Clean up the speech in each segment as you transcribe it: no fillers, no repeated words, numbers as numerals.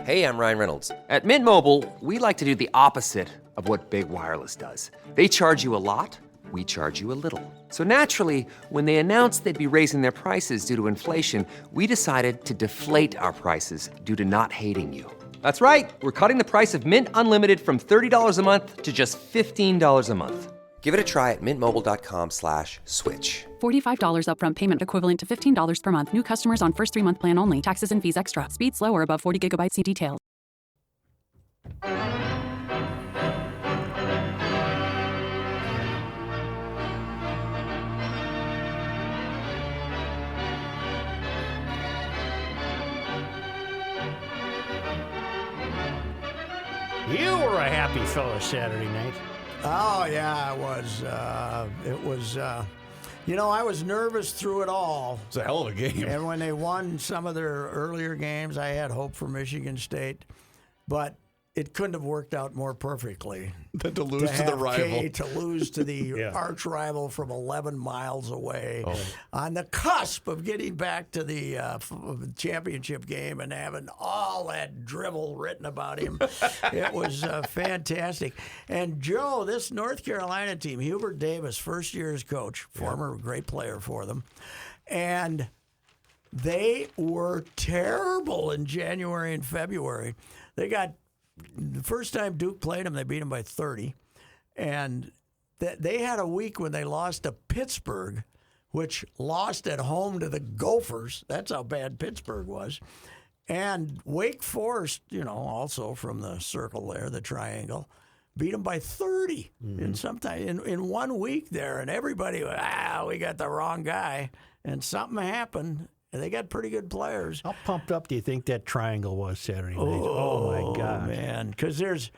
Hey, I'm Ryan Reynolds. At Mint Mobile, we like to do the opposite of what Big Wireless does. They charge you a lot, we charge you a little. So naturally, when they announced they'd be raising their prices due to inflation, we decided to deflate our prices due to not hating you. That's right. We're cutting the price of Mint Unlimited from $30 a month to just $15 a month. Give it a try at mintmobile.com/switch. $45 upfront payment equivalent to $15 per month. New customers on first 3-month plan only. Taxes and fees extra. Speed slower above 40 gigabytes. See details. You were a happy fellow Saturday night. Oh, yeah, it was, I was nervous through it all. It's a hell of a game. And when they won some of their earlier games, I had hope for Michigan State. But it couldn't have worked out more perfectly. Than to lose to the rival. To lose to the arch rival from 11 miles away on the cusp of getting back to the championship game and having all that drivel written about him. It was fantastic. And Joe, this North Carolina team, Hubert Davis, first year as coach, former great player for them, and they were terrible in January and February. They got the first time Duke played them, they beat them by 30. And they had a week when they lost to Pittsburgh, which lost at home to the Gophers. That's how bad Pittsburgh was. And Wake Forest, also from the circle there, the triangle, beat them by 30 in 1 week there. And everybody, we got the wrong guy. And something happened. And they got pretty good players. How pumped up do you think that triangle was Saturday night? Oh my God. Man, because there's,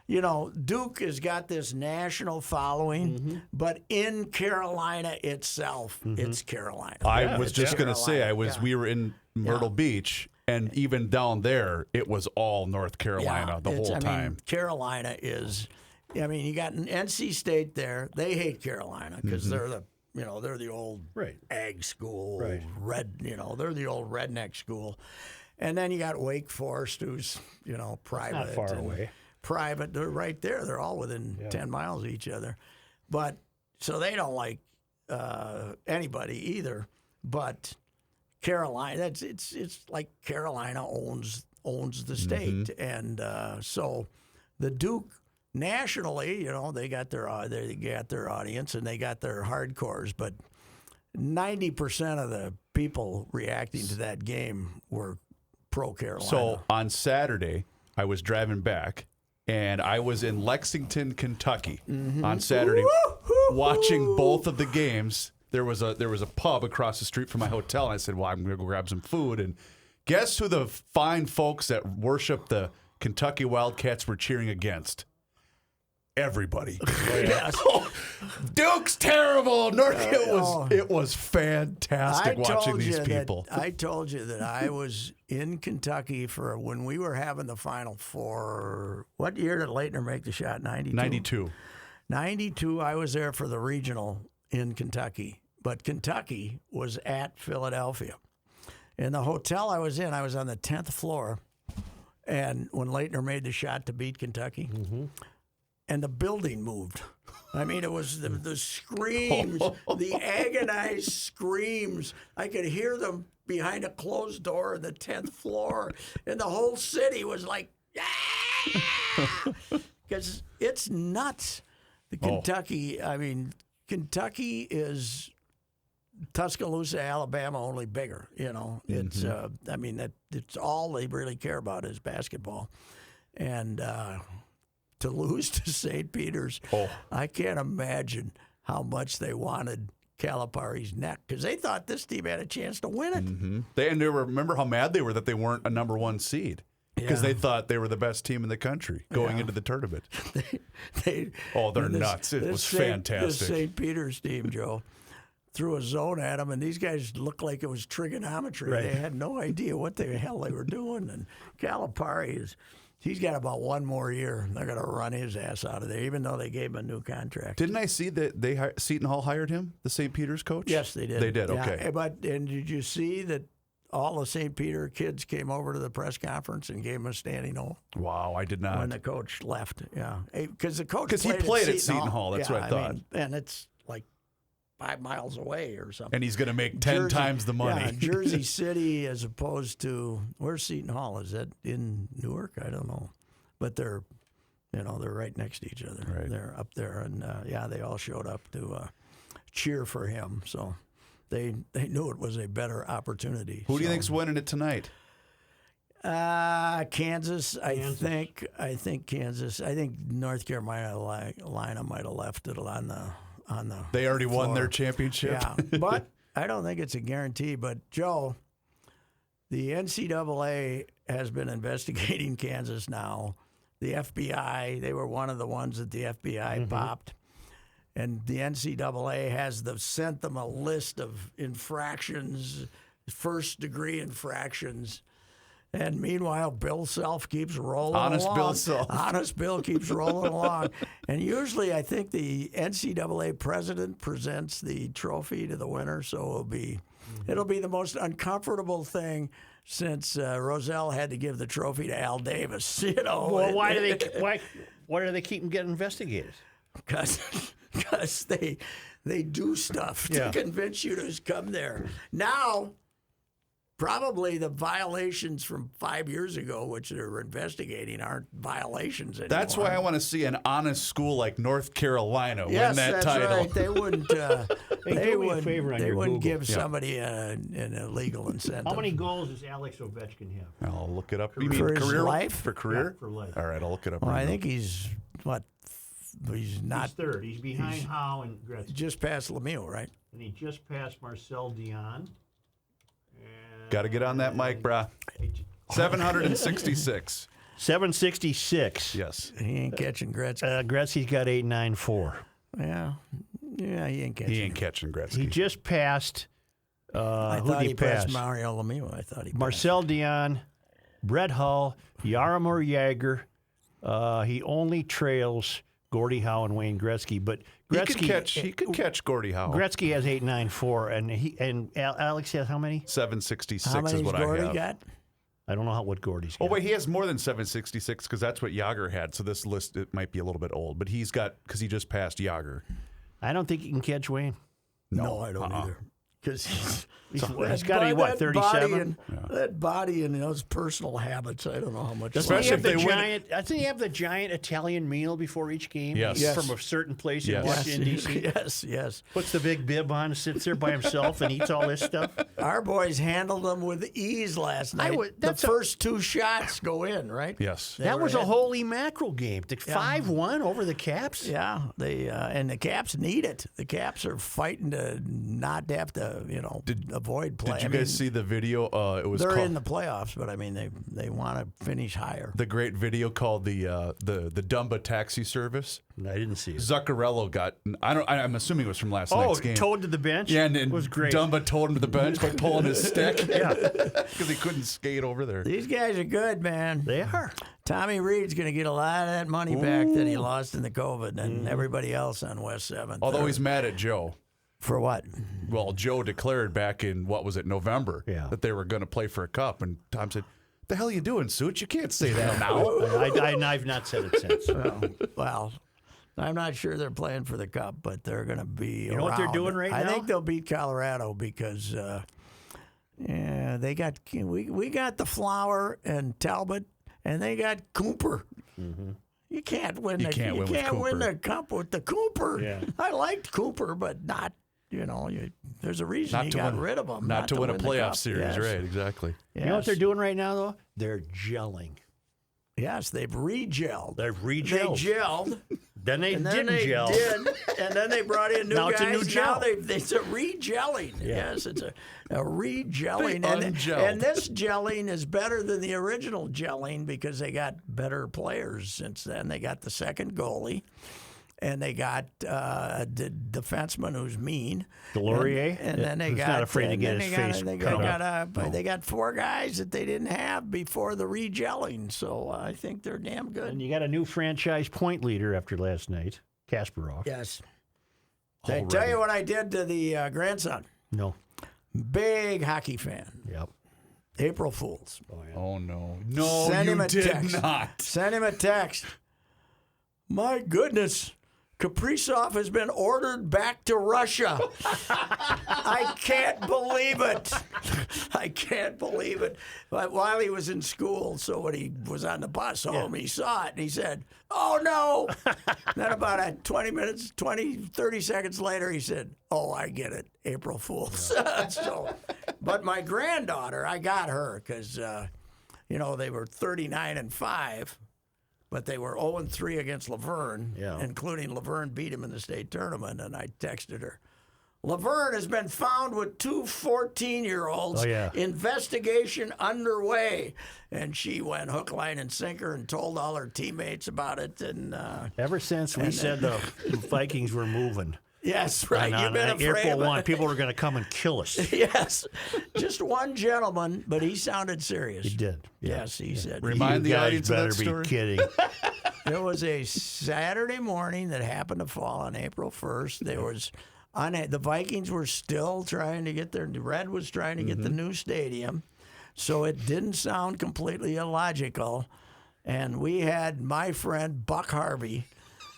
Duke has got this national following, but in Carolina itself, it's Carolina. I was just going to say, we were in Myrtle Beach, and even down there, it was all North Carolina the whole time. Carolina is, you got an NC State there. They hate Carolina because they're the they're the old ag school, red, they're the old redneck school. And then you got Wake Forest, who's, private. Not far away. Private. They're right there. They're all within 10 miles of each other. But, so they don't like anybody either. But Carolina, it's like Carolina owns the state. And so the Duke, nationally, they got their audience and they got their hardcores, but 90% of the people reacting to that game were pro-Carolina. So on Saturday, I was driving back, and I was in Lexington, Kentucky on Saturday, watching both of the games. There was a pub across the street from my hotel, and I said, "Well, I'm going to go grab some food." And guess who the fine folks that worship the Kentucky Wildcats were cheering against? Everybody. Duke's terrible. It was fantastic watching these people. I told you that I was in Kentucky for when we were having the Final Four. What year did Leitner make the shot? 92? 92, I was there for the regional in Kentucky. But Kentucky was at Philadelphia. In the hotel I was in, I was on the 10th floor. And when Leitner made the shot to beat Kentucky, and the building moved. It was the screams, the agonized screams. I could hear them behind a closed door on the 10th floor, and the whole city was like, because it's nuts. The Kentucky, Kentucky is Tuscaloosa, Alabama, only bigger. It's it's all they really care about is basketball, and. To lose to St. Peter's, I can't imagine how much they wanted Calipari's neck because they thought this team had a chance to win it. They remember how mad they were that they weren't a number one seed because they thought they were the best team in the country going into the tournament. They're nuts. It was fantastic. This St. Peter's team, Joe, threw a zone at them, and these guys looked like it was trigonometry. Right. They had no idea what the hell they were doing. And Calipari he's got about one more year. They're going to run his ass out of there, even though they gave him a new contract. Didn't I see that Seton Hall hired him, the St. Peter's coach? Yes, they did. They did, okay. And did you see that all the St. Peter kids came over to the press conference and gave him a standing O Wow, I did not. when the coach left. Yeah, because the coach Because he played at Seton Hall. That's what I thought. and it's like 5 miles away or something. And he's going to make 10 times the money. Yeah, Jersey City as opposed to where's Seton Hall? Is that in Newark? I don't know, but they're right next to each other. Right. They're up there, and they all showed up to cheer for him. So they knew it was a better opportunity. Who do you think's winning it tonight? Kansas. I think Kansas. I think North Carolina might have left it on the. They already won floor. their championship. Yeah, but I don't think it's a guarantee. But Joe, the NCAA has been investigating Kansas now. The FBI, they were one of the ones that the FBI popped. And the NCAA has sent them a list of infractions, first-degree infractions. And meanwhile, Bill Self keeps rolling Honest along. Bill Self. Honest Bill keeps rolling along. And usually I think the NCAA president presents the trophy to the winner, so it'll be the most uncomfortable thing since Roselle had to give the trophy to Al Davis. Well, why do they keep him getting investigated? Because they do stuff to convince you to come there. Now, probably the violations from 5 years ago, which they're investigating, aren't violations anymore. That's why I want to see an honest school like North Carolina win Yes, that that's title. right. They wouldn't. do me a favor on They your wouldn't Google. give somebody an illegal incentive. How many goals does Alex Ovechkin have? I'll look it up. You mean For his career life? For career? Yeah, for life. All right, I'll look it up. Well, right I now. think he's what? He's not. He's third. He's behind Howe and Gretzky. Just past Lemieux, right? And he just passed Marcel Dion. Got to get on that mic, brah. 766. 766. Yes. He ain't catching Gretzky. Gretzky's got 894. Yeah, he ain't catching. He ain't catching Gretzky. He just passed. I who thought did he he passed pass? Mario Lemieux. I thought he passed. Marcel Dion, Brett Hull, Jaromir Jagr. He only trails Gordie Howe and Wayne Gretzky, but Gretzky He could catch Gordie Howe. Gretzky has 894, and Alex has how many? 766 How many is what Gordy I have. got? I don't know what Gordie's got. Oh, wait, he has more than 766 because that's what Yager had. So this list, it might be a little bit old, but he's got, because he just passed Yager. I don't think he can catch Wayne. No, I don't either. Because He's got to be, what, 37? That body and those personal habits, I don't know how much. Especially Doesn't he if have they the win. giant, doesn't he have the giant Italian meal before each game? Yes. Yes. From a certain place in Yes. Washington, D.C.? Yes. Puts the big bib on, sits there by himself, and eats all this stuff? Our boys handled them with ease last night. The first 2 shots go in, right? Yes. That were was a hit. holy mackerel game. The 5-1 over the Caps? Yeah, they and the Caps need it. The Caps are fighting to not have to, avoid play. Did you guys see the video? It was they're called, in the playoffs, but I mean they want to finish higher. the great video called the Dumba taxi service. I didn't see it. Zuccarello got. I'm assuming it was from last night's game. towed to the bench? Yeah, and it was great. Dumba towed him to the bench by pulling his stick. Yeah, Because he couldn't skate over there. These guys are good, man. they are. Tommy Reed's going to get a lot of that money back that he lost in the COVID, and everybody else on West 7th. Although he's mad at Joe. For what? Well, Joe declared back in, November, that they were going to play for a cup. And Tom said, the hell are you doing, Suits? You can't say that now. I've not said it since. Well, I'm not sure they're playing for the cup, but they're going to be. You know what they're around. doing right now? I think they'll beat Colorado because, they got we got the Flower and Talbot, and they got Cooper. Mm-hmm. You can't win. You can't win the cup with the Cooper. Yeah. I liked Cooper, but not. There's a reason he got rid of him. Not to win a the playoff cup. series, Yes. right? Exactly. You know what they're doing right now, though? They're gelling. Yes, they've re-gelled. They've re-gelled. They gelled. Then they And then didn't they gel. did, and then they brought in new Now guys. it's a new gel. Now it's a re-gelling. Yes, it's a re-gelling. They And ungelled. this gelling is better than the original gelling because they got better players since then. They got the second goalie, and they got a defenseman who's mean. Delorier? And then they Who's got not afraid to and get then his they got- face they cut got, they got 4 guys that they didn't have before the re-gelling. So I think they're damn good. And you got a new franchise point leader after last night, Kasparov. Yes. Did I tell you what I did to the grandson? No. Big hockey fan. Yep. April Fools. Oh, no. No, Send you him a did text. not. Send him a text. My goodness. Kaprizov has been ordered back to Russia. I can't believe it. I can't believe it. But while he was in school, so when he was on the bus home, he saw it and he said, oh no. Then about 30 seconds later, he said, oh, I get it. April Fools. But my granddaughter, I got her because, they were 39-5. But they were 0-3 against Laverne, including Laverne beat him in the state tournament. And I texted her, Laverne has been found with 2 14-year-olds. Investigation underway. And she went hook, line, and sinker and told all her teammates about it. And ever since we said the Vikings were moving. Yes, right. And You've on been afraid April of 1, it. people are going to come and kill us. Yes. Just one gentleman, but he sounded serious. He did. Yeah. Yes, he said. Remind the You guys audience of better that be story. kidding. There was a Saturday morning that happened to fall on April 1st. There was the Vikings were still trying to get the Red was trying to get the new stadium, so it didn't sound completely illogical. And we had my friend Buck Harvey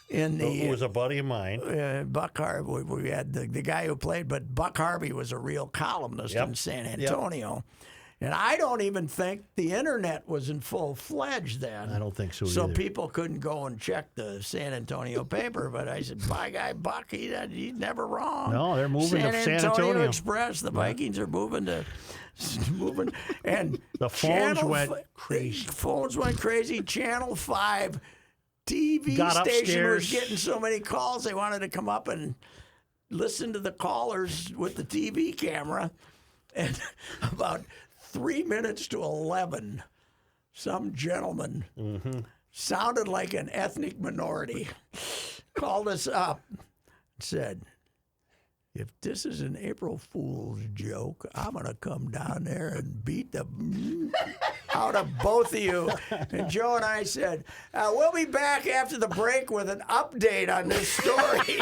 in the. Who was a buddy of mine. Buck Harvey. We had the guy who played, but Buck Harvey was a real columnist in San Antonio. And I don't even think the internet was in full-fledged then. I don't think so So either. people couldn't go and check the San Antonio paper. But I said, my guy Buck, he's never wrong. No, they're moving to San Antonio. Express, the Vikings are moving. And The phones went crazy. Phones went crazy. Channel 5 TV Got station was upstairs. getting so many calls, they wanted to come up and listen to the callers with the TV camera. And about 3 minutes to 11, some gentleman sounded like an ethnic minority called us up and said, if this is an April Fool's joke, I'm going to come down there and beat the out of both of you. And Joe and I said, we'll be back after the break with an update on this story.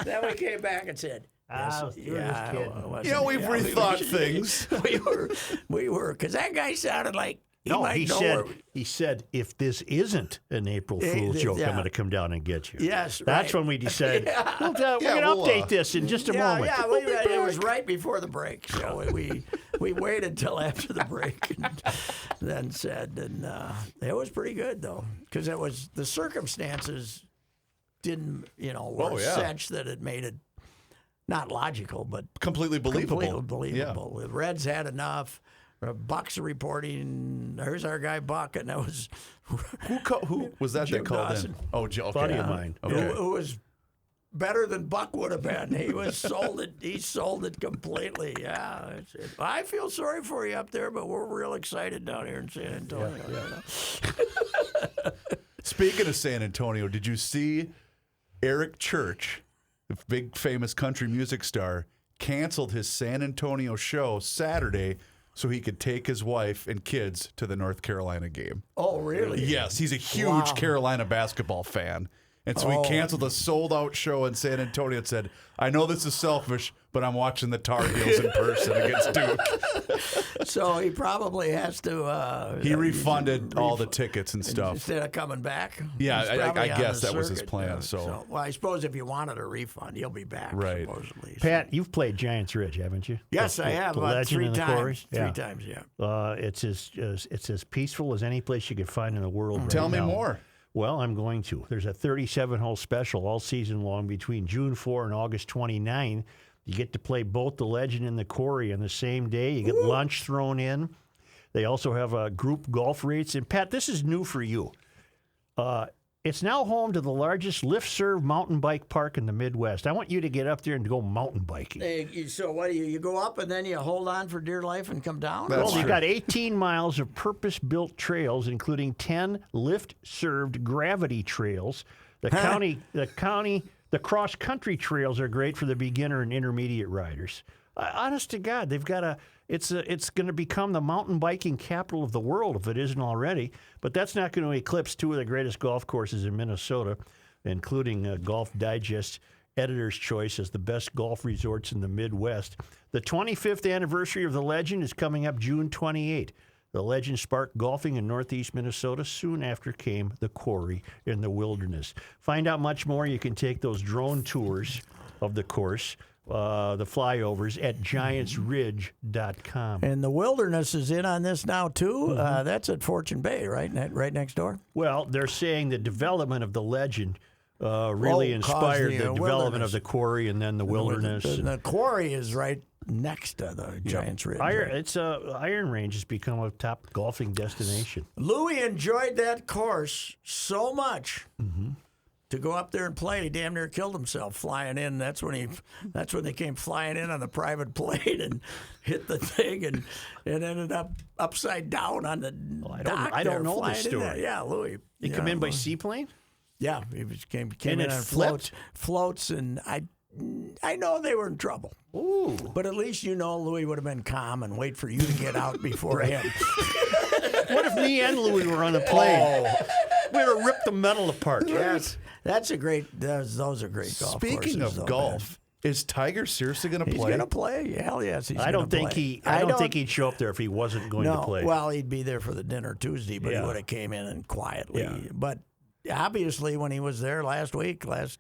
Then we came back and said, We've We've rethought things. we were, because that guy sounded like he said, if this isn't an April Fool's joke, I'm going to come down and get you. Yes, That's right. when we decided, we're going to update this in just a moment. Yeah, it was right before the break, so we waited till after the break and then said, and it was pretty good though, because it was the circumstances were such that it made it not logical, but Completely believable. The Reds had enough. Buck's reporting. Here's our guy Buck, and that was Who was that Jim that called Dawson. in? Oh, okay. Buddy of mine. Okay. who was better than Buck would have been. He was sold it. He sold it completely. Yeah, I feel sorry for you up there, but we're real excited down here in San Antonio. Speaking of San Antonio, did you see Eric Church, the big famous country music star, canceled his San Antonio show Saturday so he could take his wife and kids to the North Carolina game? Oh, really? Yes, he's a huge Wow. Carolina basketball fan. And so he canceled a sold-out show in San Antonio and said, I know this is selfish, but I'm watching the Tar Heels in person against Duke. So he probably has to. He refunded all the tickets and stuff. Instead of coming back. Yeah, He's I probably on guess the that was his circuit, plan, so. Well, I suppose if you wanted a refund, he'll be back. Right. Supposedly. Pat, you've played Giants Ridge, haven't you? Yes, I have. The About Legend 3 and the Quarry? times. Three times, yeah. It's as peaceful as any place you could find in the world. Tell right me now. more. Well, I'm going to. There's a 37-hole special all season long between June 4 and August 29. You get to play both the Legend and the Quarry on the same day. You get lunch thrown in. They also have group golf rates. And, Pat, this is new for you. It's now home to the largest lift-serve mountain bike park in the Midwest. I want you to get up there and go mountain biking. So what do you go up and then you hold on for dear life and come down? That's Well, you've true. got 18 miles of purpose-built trails, including 10 lift-served gravity trails. The cross-country trails are great for the beginner and intermediate riders. Honest to God, they've got it's going to become the mountain biking capital of the world if it isn't already. But that's not going to eclipse 2 of the greatest golf courses in Minnesota, including Golf Digest Editor's Choice as the best golf resorts in the Midwest. The 25th anniversary of the Legend is coming up June 28. The Legend sparked golfing in northeast Minnesota. Soon after came the quarry in the wilderness. Find out much more. You can take those drone tours of the course, the flyovers, at giantsridge.com. And the wilderness is in on this now, too. That's at Fortune Bay, right? Right next door? Well, they're saying the development of the Legend really inspired the development of the quarry and then the wilderness. The quarry is right next to the Giants Ridge. Iron Range has become a top golfing destination. Louis enjoyed that course so much to go up there and play. He damn near killed himself flying in. That's when they came flying in on the private plane and hit the thing and it ended up upside down on the dock. I don't know the story. Yeah, Louis. He come in by seaplane? Yeah, he came And in it on flipped? floats, and I know they were in trouble. Ooh. But at least Louis would have been calm and wait for you to get out before him. What if me and Louis were on a plane? We'd have ripped the metal apart. Yes, those are great golf courses. Speaking of though, golf, is Tiger seriously going to he's play? going to play. Hell yes, he's I don't gonna think play. I don't think he'd show up there if he wasn't going to play. Well, he'd be there for the dinner Tuesday, but he would have came in and quietly. Yeah. But obviously, when he was there last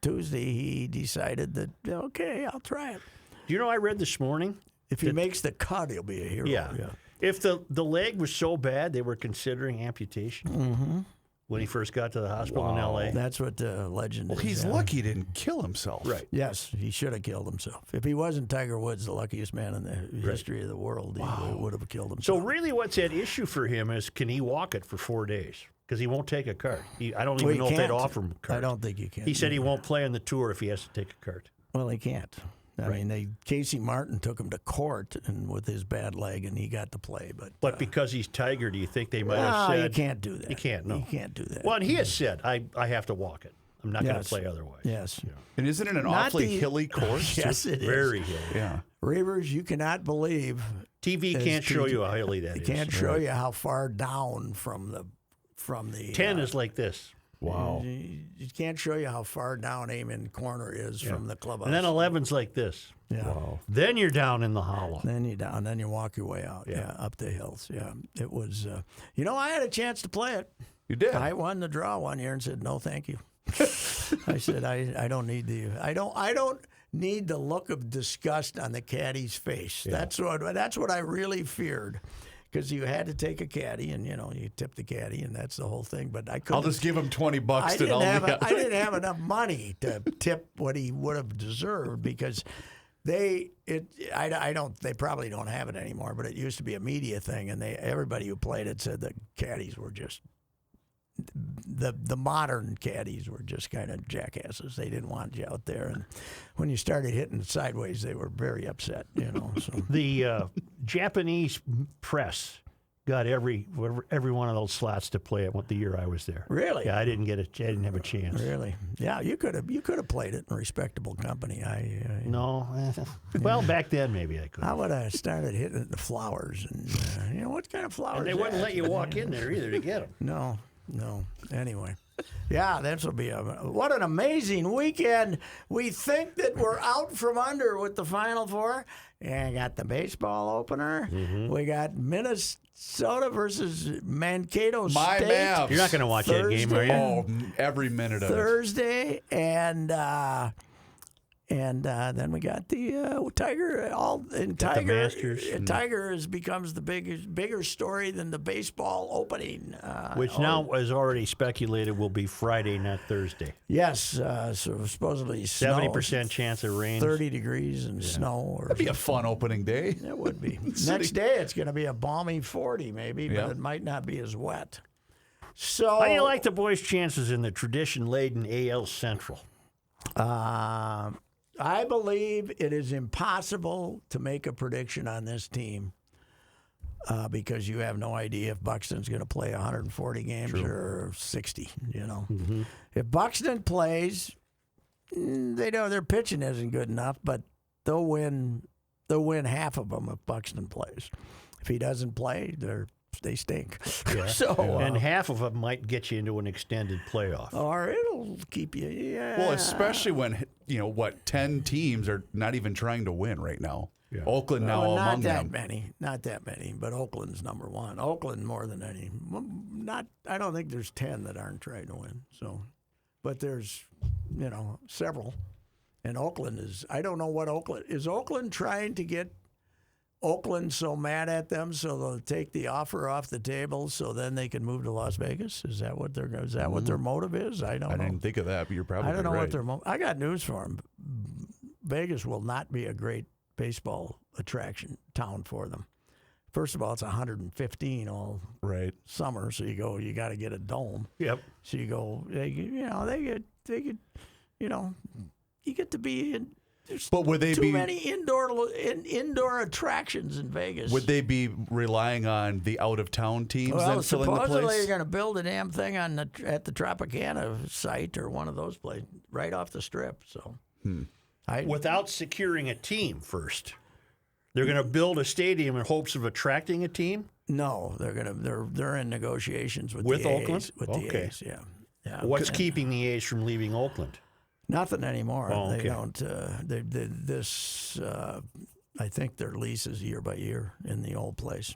Tuesday, he decided that, okay, I'll try it. Do you know I read this morning? If he makes the cut, he'll be a hero. Yeah. If the leg was so bad, they were considering amputation when he first got to the hospital in L.A. That's what the legend Well, is. he's lucky he didn't kill himself. Right. Yes, he should have killed himself. If he wasn't Tiger Woods, the luckiest man in the history of the world, he would have killed So himself. really what's at issue for him is, can he walk it for 4 days? Because he won't take a cart. I don't even know if they'd offer him a cart. I don't think you can. He said he won't play on the tour if he has to take a cart. Well, he can't. I mean, Casey Martin took him to court and with his bad leg, and he got to play. But Because he's Tiger, do you think they might have said... you can't do that. You can't, no. You can't do that. Well, and he has said, I have to walk it. I'm not going to play otherwise. Yes. And isn't it an Not awfully the- hilly course? Yes, it is. Very hilly. Yeah. Reavers, you cannot believe. TV can't show you how hilly that It is. can't show you how far down from the 10 is like this. Wow. You can't show you how far down Amen Corner is from the clubhouse. And then 11's like this. Yeah. Wow. Then you're down in the hollow. Then you down. Then you walk your way out. Yeah, up the hills. Yeah, it was. I had a chance to play it. You did? I won the draw one year and said no, thank you. I said I don't need I don't need the look of disgust on the caddy's face. Yeah. That's what I really feared. Because you had to take a caddy, and you tip the caddy, and that's the whole thing. But I couldn't. I'll just give him $20 I and didn't have enough money to tip what he would have deserved because they probably don't have it anymore. But it used to be a media thing, and everybody who played it said the caddies were just the modern caddies were just kind of jackasses. They didn't want you out there, and when you started hitting sideways, they were very upset. So. The Japanese press got every one of those slots to play it the year I was there. Really? Yeah, I didn't have a chance. Really? Yeah, you could have played it in respectable company. No. Well, back then maybe I could. I would have started hitting the flowers, and what kind of flowers? And they wouldn't let you walk in there either to get them. No. Anyway, yeah, this will be what an amazing weekend. We think that we're out from under with the Final Four. And got the baseball opener. Mm-hmm. We got Minnesota versus Mankato State. My Mavs. You're not going to watch that game, are you? Oh, every minute of it. Thursday, and then we got the Tiger. Tiger, the Masters. Tiger becomes the bigger story than the baseball opening, which now is already speculated will be Friday, not Thursday. Yes, so supposedly 70% chance of rain, 30 degrees and snow. That'd be a fun opening day. It would be. Next day, it's going to be a balmy 40, maybe, but it might not be as wet. So, how do you like the boys' chances in the tradition-laden AL Central? I believe it is impossible to make a prediction on this team because you have no idea if Buxton's going to play 140 games or 60. Mm-hmm. If Buxton plays, they know their pitching isn't good enough, but they'll win half of them if Buxton plays. If he doesn't play, they're they stink. Yeah. So and half of them might get you into an extended playoff. or it'll keep you. Yeah. Well, especially when 10 teams are not even trying to win right now. Yeah. Oakland now Well, among them. Not that many, but Oakland's number one. Oakland more than any. I don't think there's 10 that aren't trying to win. So, but there's, several. And Oakland is. I don't know what Oakland is. Oakland trying to get Oakland so mad at them so they'll take the offer off the table so then they can move to Las Vegas. Is that what their motive is? I don't know. I didn't think of that, but you're probably I don't know right. what their I got news for them. Vegas will not be a great baseball attraction town for them. First of all, it's 115 all Right. summer, so you got to get a dome. Yep. So you go, you get to be in. There's But would they too be many indoor attractions in Vegas. Would they be relying on the out of town teams Well, then filling the supposedly place? you're going to build a damn thing at the Tropicana site or one of those places right off the strip. So, Without securing a team first. They're going to build a stadium in hopes of attracting a team? no, they're in negotiations with With the Oakland? A's, with Okay. the A's, yeah. What's keeping the A's from leaving Oakland? Nothing anymore. Oh, okay. They don't. I think their lease is year by year in the old place.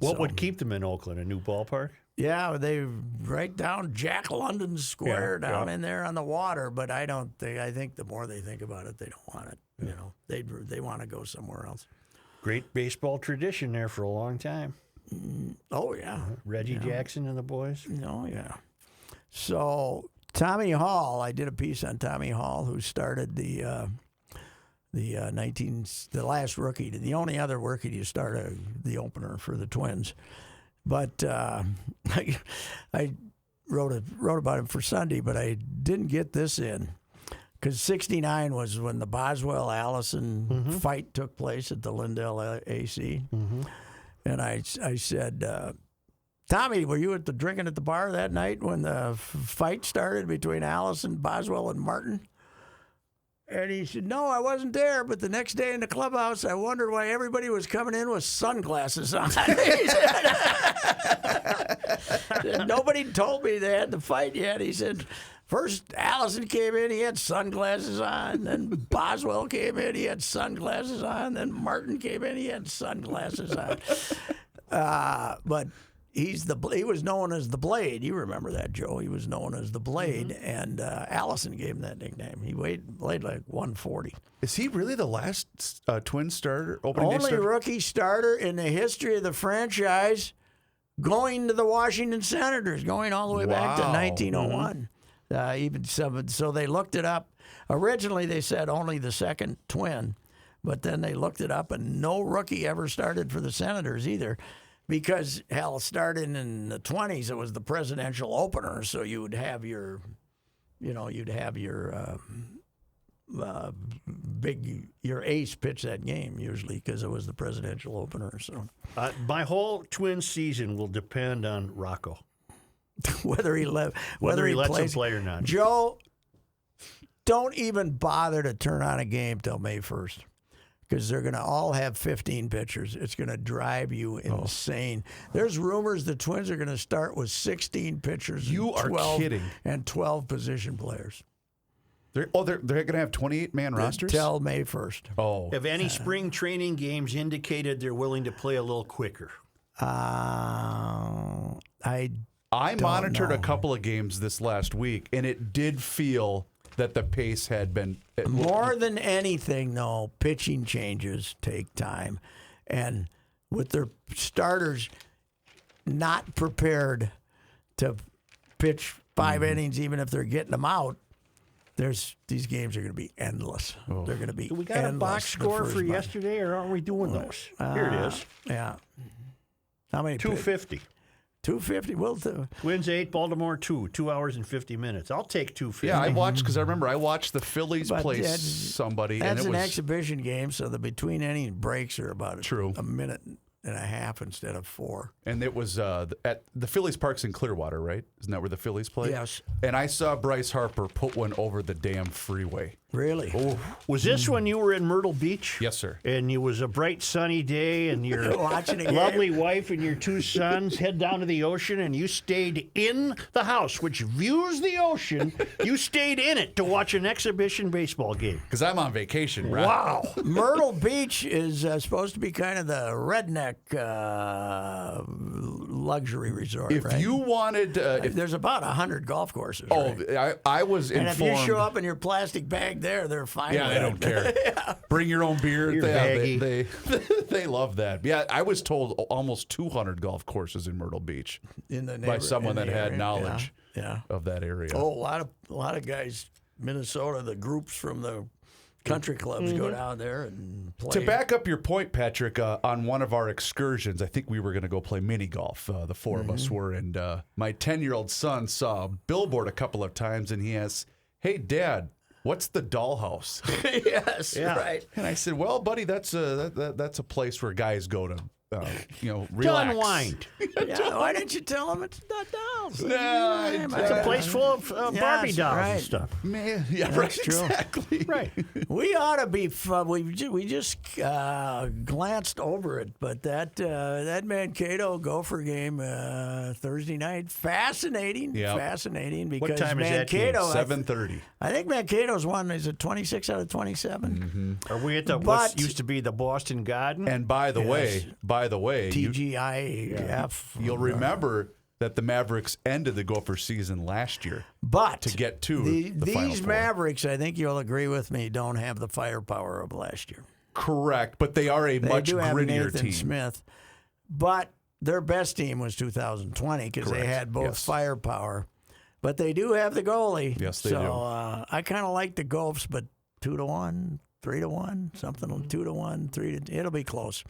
What So- would keep them in Oakland? A new ballpark? Yeah, they right down Jack London Square Yeah, down yeah. in there on the water. But I don't think. I think the more they think about it, they don't want it. They want to go somewhere else. Great baseball tradition there for a long time. Oh yeah. Reggie Jackson and the boys. Oh yeah. So Tommy Hall, I did a piece on Tommy Hall, who started the last rookie, the only other rookie to start the opener for the Twins. But I wrote about him for Sunday, but I didn't get this in because '69 was when the Boswell-Allison fight took place at the Lindell AC, and I said, Tommy, were you drinking at the bar that night when the fight started between Allison, Boswell, and Martin? And he said, no, I wasn't there. But the next day in the clubhouse, I wondered why everybody was coming in with sunglasses on. He said, nobody told me they had the fight yet. He said, first Allison came in, he had sunglasses on. Then Boswell came in, he had sunglasses on. Then Martin came in, he had sunglasses on. But he was known as the Blade. You remember that, Joe? He was known as the Blade, and Allison gave him that nickname. He played like 140. Is he really the last Twin starter? Opening day Only starter? rookie starter in the history of the franchise going to the Washington Senators, going all the way back to Wow. 1901. So they looked it up. Originally, they said only the second Twin, but then they looked it up, and no rookie ever started for the Senators either. Because, hell, starting in the 20s, it was the presidential opener, so you would have your ace pitch that game usually because it was the presidential opener. So My whole Twins season will depend on Rocco. whether he Whether he lets him play or not. Joe, don't even bother to turn on a game till May 1st. Because they're going to all have 15 pitchers. It's going to drive you insane. There's rumors the Twins are going to start with 16 pitchers. You are kidding. And 12 position players. They're going to have 28-man rosters? Till May 1st. Oh. Have any spring training games indicated they're willing to play a little quicker? I don't monitored know. a couple of games this last week, and it did feel that the pace had been More than anything, though, pitching changes take time. And with their starters not prepared to pitch 5 innings, even if they're getting them out, these games are going to be endless. They're going to be Do we got endless a box the score first for month. yesterday, or aren't we doing those? Here it is. Yeah. How many? 250. 250. Well, Twins 8, Baltimore 2. 2 hours and 50 minutes. I'll take 250. Yeah, I watched because I remember I watched the Phillies But play that's- somebody, and that's it an was exhibition game, so the between inning breaks are about True. a minute and a half instead of 4. and it was at the Phillies Park's in Clearwater, right? Isn't that where the Phillies play? Yes. And I saw Bryce Harper put one over the damn freeway. Really? Was this when you were in Myrtle Beach? Yes, sir. And it was a bright sunny day, and your Watching a game? lovely wife and your 2 sons head down to the ocean, and you stayed in the house, which views the ocean. You stayed in it to watch an exhibition baseball game. Because I'm on vacation, right? Wow. Myrtle Beach is supposed to be kind of the redneck luxury resort, If right? you wanted, There's about 100 golf courses. oh, right? I was And informed. if you show up in your plastic bag there, they're fine. Yeah, with they it. don't care. Bring your own beer. Your They baggie. they love that. Yeah, I was told almost 200 golf courses in Myrtle Beach in the by someone in that the had area. knowledge Yeah. of that area. Oh, a lot of guys, Minnesota, the groups from the country clubs go down there and play. To back up your point, Patrick, on one of our excursions, I think we were going to go play mini golf. The 4 of us were, and my 10-year-old son saw a billboard a couple of times, and he asked, "Hey, Dad, what's the dollhouse?" Yes, right. And I said, "Well, buddy, that's a place where guys go to, relax, Unwind. Yeah, why didn't you tell them it's not dolls? It's a place full of Barbie Yes, dolls right. and stuff. Man, yeah, That's right, true. exactly. Right. We ought to be fun. We just glanced over it, but that Mankato Gopher game Thursday night, fascinating, Yep. fascinating. Because time is that game? Mankato, 7:30. I think Mankato's won. Is it 26 out of 27? Are we at the But- what used to be the Boston Garden? And by the way, TGIF. you'll remember that the Mavericks ended the Gopher season last year But to get to the Final these Four. Mavericks, I think you'll agree with me, don't have the firepower of last year. Correct, but they are a They much do have grittier Nathan team. Smith, but their best team was 2020 because they Correct. had both Yes. firepower. But they do have the goalie. Yes, they so, do. I kind of like the Gophs, but 2-1, 3-1, something 2-1, 3. It'll be close.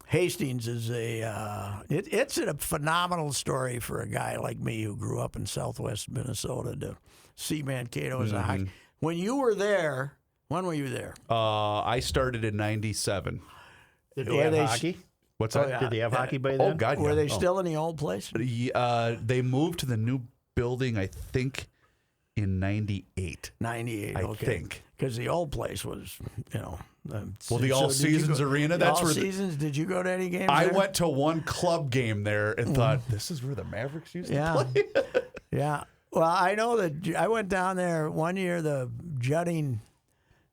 Hastings is it's a phenomenal story for a guy like me who grew up in Southwest Minnesota to see Mankato as a hockey. When you were there, when were you there? I started in '97. Did Were they have they- hockey? What's that? yeah. Did they have hockey by then? Oh God, Were yeah. they still in the old place? They moved to the new building, I think, in '98. 98, I okay. think. Because the old place was, Well, the so did All you Seasons go- Arena. the That's All where Seasons. Did you go to any games? I there? went to one club game there and thought, this is where the Mavericks used Yeah. to play. Yeah. Well, I know that I went down there one year. The Jutting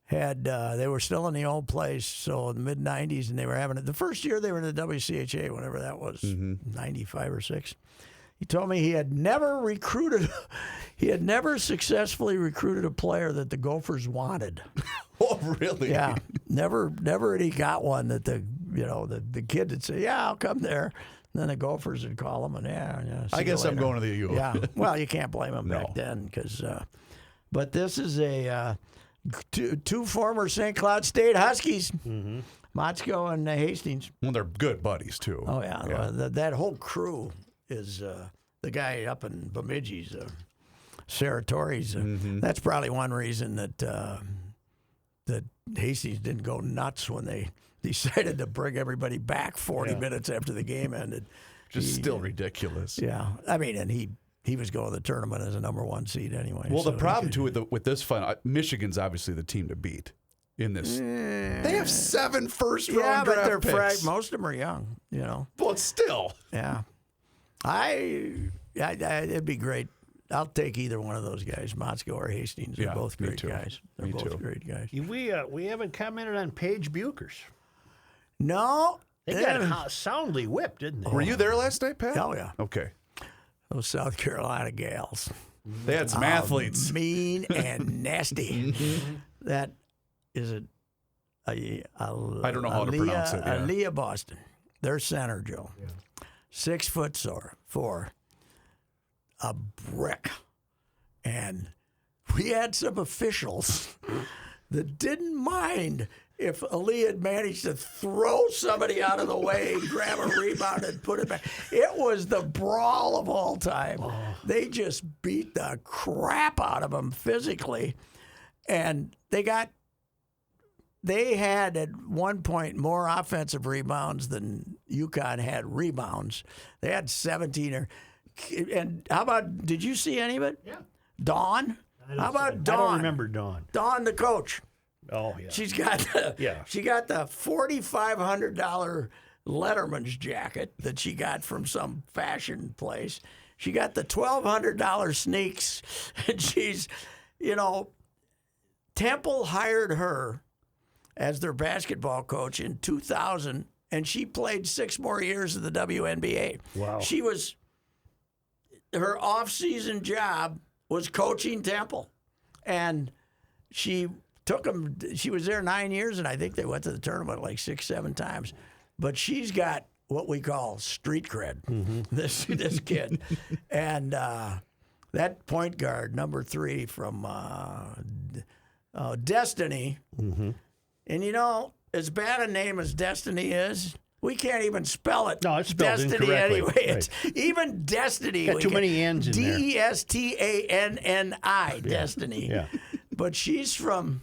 had they were still in the old place, so in the mid '90s, and they were having it. The first year they were in the WCHA, whenever that was, '95 or '6. He told me he had never successfully recruited a player that the Gophers wanted. Oh, really? Yeah, never had he got one that the kid would say, "Yeah, I'll come there." And then the Gophers would call him, and see I you guess I'm later. going to the U. Yeah, well, you can't blame him No. back then because. But this is a two former St. Cloud State Huskies, Motzko and Hastings. Well, they're good buddies, too. Oh yeah, that whole crew is the guy up in Bemidji's, Saratoris. That's probably one reason that Hastings didn't go nuts when they decided to bring everybody back 40 minutes after the game ended. Just still ridiculous. Yeah, I mean, and he was going to the tournament as a number 1 seed anyway. Well, so the problem, too, with this fun, Michigan's obviously the team to beat in this. They have 7 first-round but draft they're picks. most of them are young. But still. Yeah, it'd be great. I'll take either one of those guys, Motzko or Hastings. They're Yeah, both me great too. guys. They're Me both too. great guys. We haven't commented on Paige Buchers. No, They got soundly whipped, didn't they? Were you there last night, Pat? Oh yeah, Okay. those South Carolina gals, They had some athletes. mean and nasty. That is I don't know how to pronounce it, yeah. Aaliyah Boston, their center, Joe, 6'4", a brick, and we had some officials that didn't mind if Aaliyah had managed to throw somebody out of the way, grab a rebound, and put it back. It was the brawl of all time. They just beat the crap out of them physically, and they had at one point more offensive rebounds than UConn had rebounds. They had 17 and how about, did you see any of it? Yeah. Dawn? How about I Dawn? don't remember Dawn. Dawn, the coach. Oh, yeah. She's got the Yeah. she got the $4,500 Letterman's jacket that she got from some fashion place. She got the $1,200 sneaks, and she's, Temple hired her as their basketball coach in 2000, and she played 6 more years of the WNBA. Wow. Her off-season job was coaching Temple, and she took them. She was there 9 years, and I think they went to the tournament like 6, 7 times. But she's got what we call street cred. This kid, and that point guard number 3 from Destiny, and as bad a name as Destiny is. We can't even spell it. No, it's spelled Destiny incorrectly. anyway. Right. Even Destiny. Got too many N's in there. Destanni, Destiny. Yeah. But she's from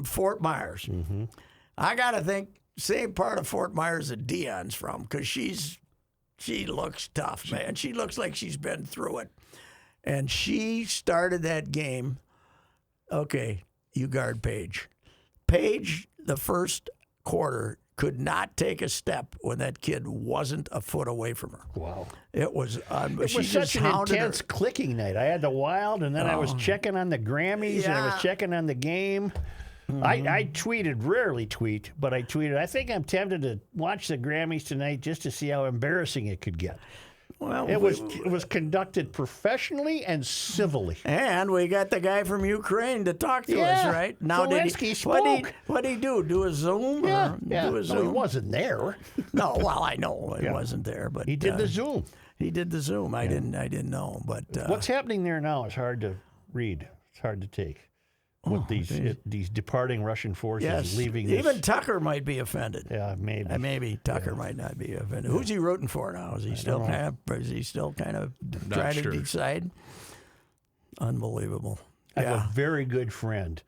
Fort Myers. I got to think same part of Fort Myers that Dion's from, because she looks tough, man. She looks like she's been through it. And she started that game. Okay, you guard Paige. Paige, the first quarter, could not take a step when that kid wasn't a foot away from her. Wow. It was It was such an intense clicking night. I had the Wild, and then I was checking on the Grammys, and I was Yeah. checking on the game. I tweeted, rarely tweet, but I tweeted, I think I'm tempted to watch the Grammys tonight just to see how embarrassing it could get. Well, It was conducted professionally and civilly. and we got the guy from Ukraine to talk to us, Yeah. right? Zelensky What spoke. did he do? Do a Zoom? Yeah, Or yeah. Do a No, Zoom? he wasn't there. No, well, I know he Yeah. wasn't there, but He did the Zoom. He did the Zoom. I didn't know, but What's happening there now is hard to read. It's hard to take. With these departing Russian forces yes, leaving this. even Tucker might be offended. Yeah, maybe. Maybe Tucker might not be offended. Who's he rooting for now? Is he still kind of trying sure. to decide? Unbelievable. I have a very good friend,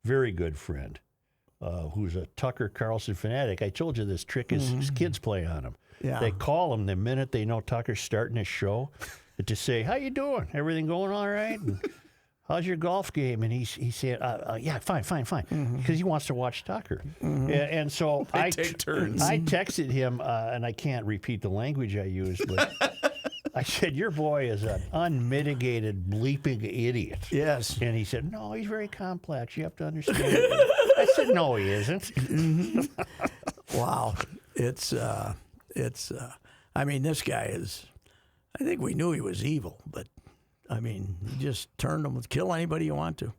who's a Tucker Carlson fanatic. I told you this trick his kids play on him. Yeah. They call him the minute they know Tucker's starting his show to say, "How you doing? Everything going all right? And how's your golf game?" And he said, "Yeah, fine," because he wants to watch Tucker. And so I take turns. I texted him, and I can't repeat the language I used, but I said, "Your boy is an unmitigated bleeping idiot." Yes. And he said, "No, he's very complex. You have to understand." I said, "No, he isn't." Wow. It's I mean, this guy is, I think we knew he was evil, but I mean, he just turned him with kill anybody you want to.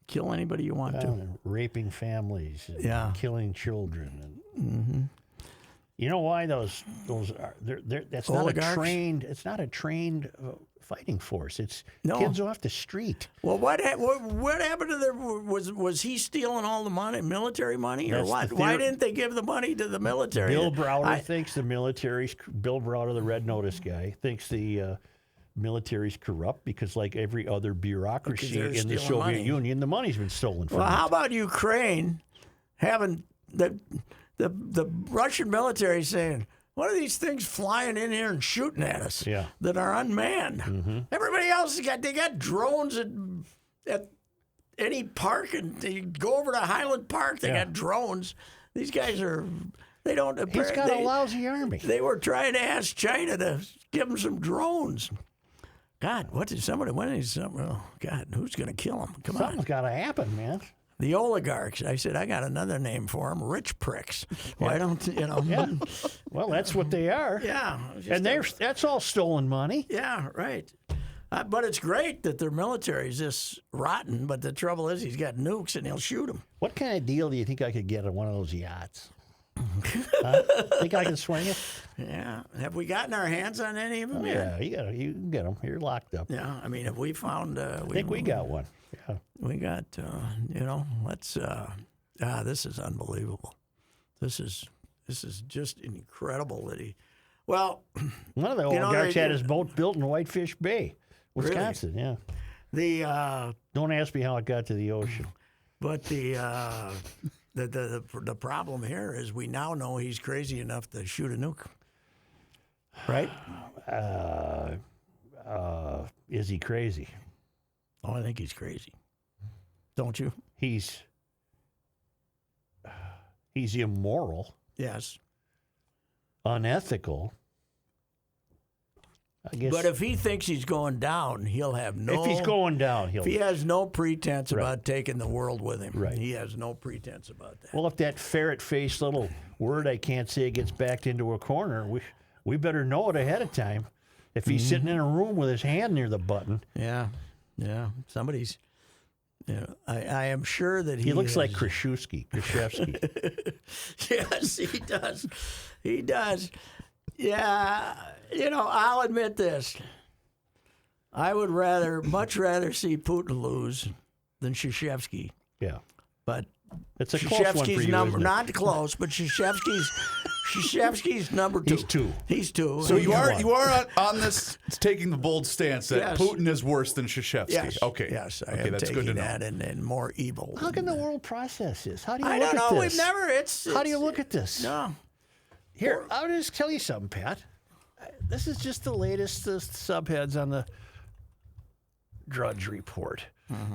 Kill anybody you want to. And raping families, and Yeah. killing children, and you know why those are that's not Oligarchs? a trained. It's not a trained fighting force. It's No. kids off the street. Well, what happened to was he stealing all the money, military money, or That's what? the Why theory. didn't they give the money to the military? Bill Browder thinks the military's. Bill Browder, the Red Notice guy, thinks the military's corrupt because, like every other bureaucracy they're in the stealing Soviet money. Union, the money's been stolen from Well, them. how about Ukraine having the Russian military saying, "What are these things flying in here and shooting at us Yeah. that are unmanned?" Everybody else they got drones at any park, and they go over to Highland Park. They Yeah. got drones. These guys they don't. He's got a lousy army. They were trying to ask China to give them some drones. God, when is something? Oh, God, who's going to kill them? Come on. Something's got to happen, man. The oligarchs. I said, I got another name for them, rich pricks. Why don't, Yeah. Well, that's what they are. Yeah. And that's all stolen money. Yeah, right. But it's great that their military's this rotten, but the trouble is he's got nukes and he'll shoot them. What kind of deal do you think I could get on one of those yachts? Think I can swing it? Yeah. Have we gotten our hands on any of them Yeah, yet? you can get them. You're locked up. Yeah. I mean, have we found... I think we got one. Yeah. We got, let's... this is unbelievable. This is just incredible that he... Well, One of the oligarchs had his boat built in Whitefish Bay, Wisconsin. Yeah. the... Don't ask me how it got to the ocean. But the problem here is we now know he's crazy enough to shoot a nuke, right? Is he crazy? Oh, I think he's crazy. Don't you? He's immoral, Yes. unethical. I guess. But if he thinks he's going down, he'll have no. If he's going down, he'll. If he has no pretense Right. about taking the world with him, Right. he has no pretense about that. Well, if that ferret-faced little word I can't say gets backed into a corner, we better know it ahead of time. If he's sitting in a room with his hand near the button, Yeah. Somebody's. I am sure that he looks is- like Krzyzewski. Yes, he does. He does. Yeah, I'll admit this. I would much rather see Putin lose than Krzyzewski. Yeah, But it's a close one for Krzyzewski's you, number, isn't it? not close, but Krzyzewski's number 2. He's 2. He's 2. So you He's are one. on this taking the bold stance that Yes. Putin is worse than Krzyzewski. Yes. Okay. Yes, I Okay, am that's taking good to know. that and more evil. How can the world process this? How do you I look don't at know. this? We've never. How do you look at this? No. Here, I'll just tell you something, Pat. This is just the latest subheads on the Drudge Report.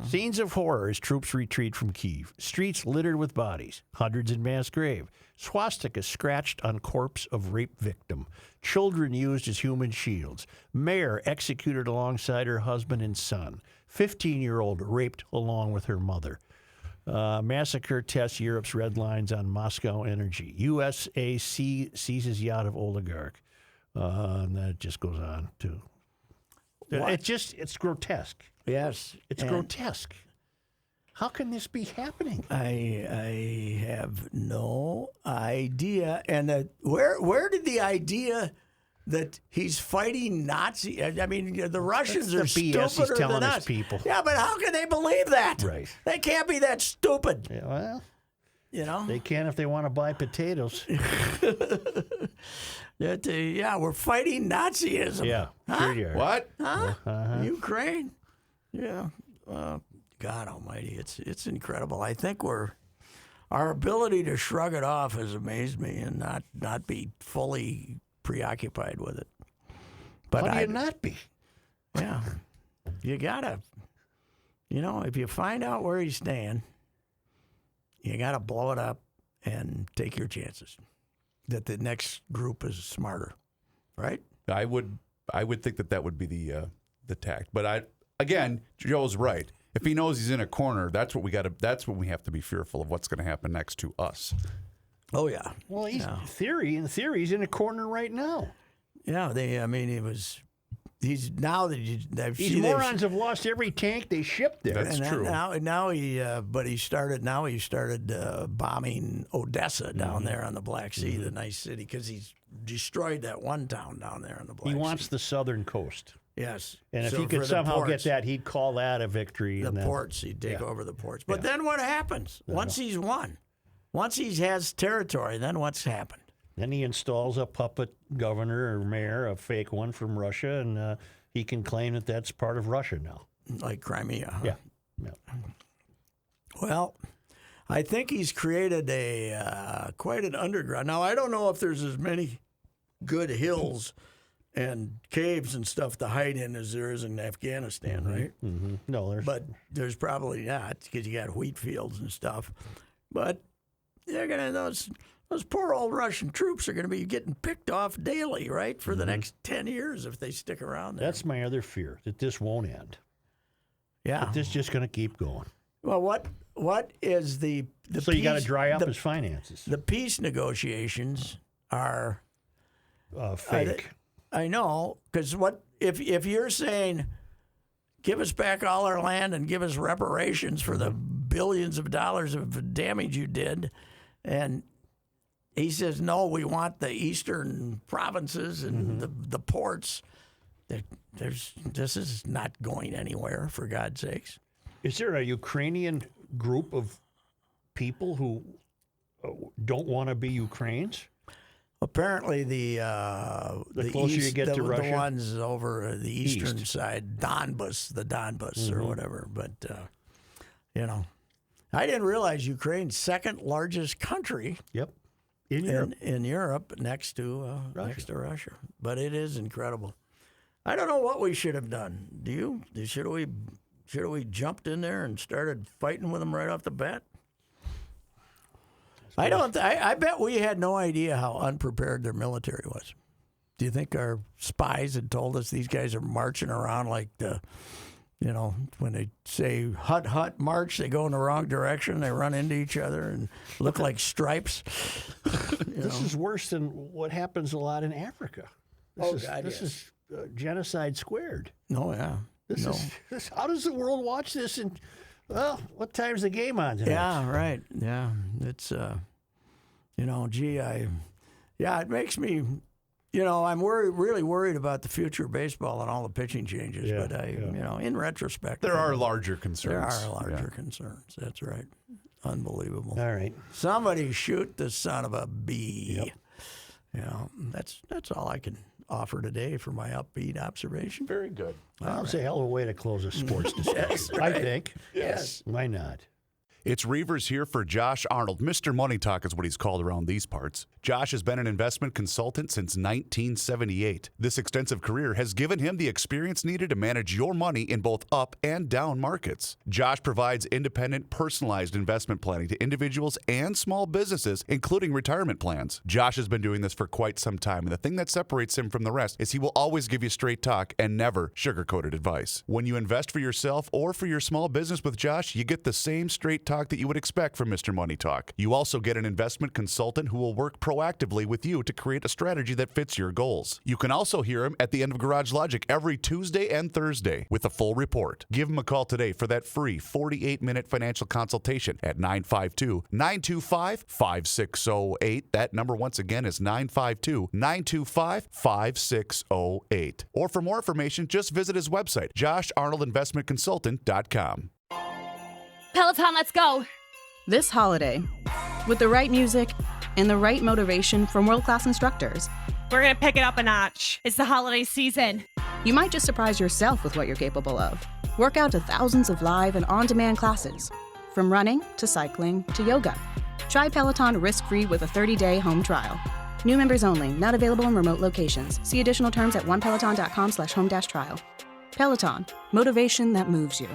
Scenes of horror as troops retreat from Kyiv. Streets littered with bodies. Hundreds in mass grave. Swastika scratched on corpse of rape victim. Children used as human shields. Mayor executed alongside her husband and son. 15-year-old raped along with her mother. Massacre tests Europe's red lines on Moscow energy. USA seizes yacht of oligarch. And that just goes on too. It's grotesque. Yes. It's and grotesque. How can this be happening? I have no idea. And where did the idea that he's fighting Nazi? I mean, the Russians That's are the BS he's stupider telling than his us. people. Yeah, but how can they believe that? Right. They can't be that stupid. Yeah, well, they can if they want to buy potatoes. We're fighting Nazism. Yeah, sure you are. What? Ukraine. Yeah. God Almighty, it's incredible. I think our ability to shrug it off has amazed me and not be fully preoccupied with it. But How do you not be? Yeah, you gotta. If you find out where he's staying, you gotta blow it up and take your chances that the next group is smarter, right? I would think that would be the tact. But again, Joe's right. If he knows he's in a corner, that's what we have to be fearful of what's going to happen next to us. Oh yeah. Well, in theory, he's in a corner right now. Yeah, he's now that they've These morons have lost every tank they shipped there. That's and true. Now he started bombing Odessa down there on the Black Sea, the nice city, because he's destroyed that one town down there on the Black Sea. He wants the southern coast. Yes. And if So he for could the somehow get ports, that, he'd call that a victory. the and then- ports, he'd take over the ports. But Yeah. then what happens? Once he's won, once he has territory, then what's happened? Then he installs a puppet governor or mayor, a fake one from Russia, and he can claim that that's part of Russia now. Like Crimea. Huh? Yeah. Well, I think he's created quite an underground. Now, I don't know if there's as many good hills and caves and stuff to hide in as there is in Afghanistan, right? Mm-hmm. No, There's probably not because you got wheat fields and stuff. But they're gonna those poor old Russian troops are gonna be getting picked off daily, right, for the next 10 years if they stick around there. That's my other fear, that this won't end. yeah. That this is just going to keep going. Well, what is the So you got to peace- dry up the- his finances. The peace negotiations are. Fake. I know, because if you're saying, give us back all our land and give us reparations for the billions of dollars of damage you did, and he says, no, we want the eastern provinces and the ports, this is not going anywhere, for God's sakes. Is there a Ukrainian group of people who don't want to be Ukrainians? Apparently, the closer you east, get to the Russia? ones over the eastern East. side, Donbas or whatever. But I didn't realize Ukraine's second largest country Yep. In Europe. in Europe, next to Russia. But it is incredible. I don't know what we should have done. Do you? Should we Should we jumped in there and started fighting with them right off the bat? I bet we had no idea how unprepared their military was. Do you think our spies had told us these guys are marching around like when they say hut, hut, march, they go in the wrong direction, they run into each other and look like stripes? This is worse than what happens a lot in Africa. This is genocide squared. Oh, yeah. How does the world watch this? And, well, what time's the game on tonight? Yeah, right. Yeah. It's, it makes me... I'm really worried about the future of baseball and all the pitching changes. Yeah, but in retrospect, There are larger concerns. There are larger concerns. That's right. Unbelievable. All right. Somebody shoot the son of a bee. Yep. That's all I can offer today for my upbeat observation. Very good. That's a hell of a way to close a sports discussion. Yes, right. I think. Yes. Why not? It's Reavers here for Josh Arnold. Mr. Money Talk is what he's called around these parts. Josh has been an investment consultant since 1978. This extensive career has given him the experience needed to manage your money in both up and down markets. Josh provides independent, personalized investment planning to individuals and small businesses, including retirement plans. Josh has been doing this for quite some time, and the thing that separates him from the rest is he will always give you straight talk and never sugar-coated advice. When you invest for yourself or for your small business with Josh, you get the same straight talk that you would expect from Mr. Money Talk. You also get an investment consultant who will work proactively with you to create a strategy that fits your goals. You can also hear him at the end of Garage Logic every Tuesday and Thursday with a full report. Give him a call today for that free 48-minute financial consultation at 952-925-5608. That number once again is 952-925-5608. Or for more information, just visit his website, josharnoldinvestmentconsultant.com. Peloton, let's go! This holiday, with the right music and the right motivation from world-class instructors, We're gonna pick it up a notch. It's the holiday season. you might just surprise yourself with what you're capable of. Work out to thousands of live and on-demand classes, from running to cycling to yoga. Try Peloton risk-free with a 30-day home trial. New members only, not available in remote locations. See additional terms at onepeloton.com/home-trial. Peloton, motivation that moves you.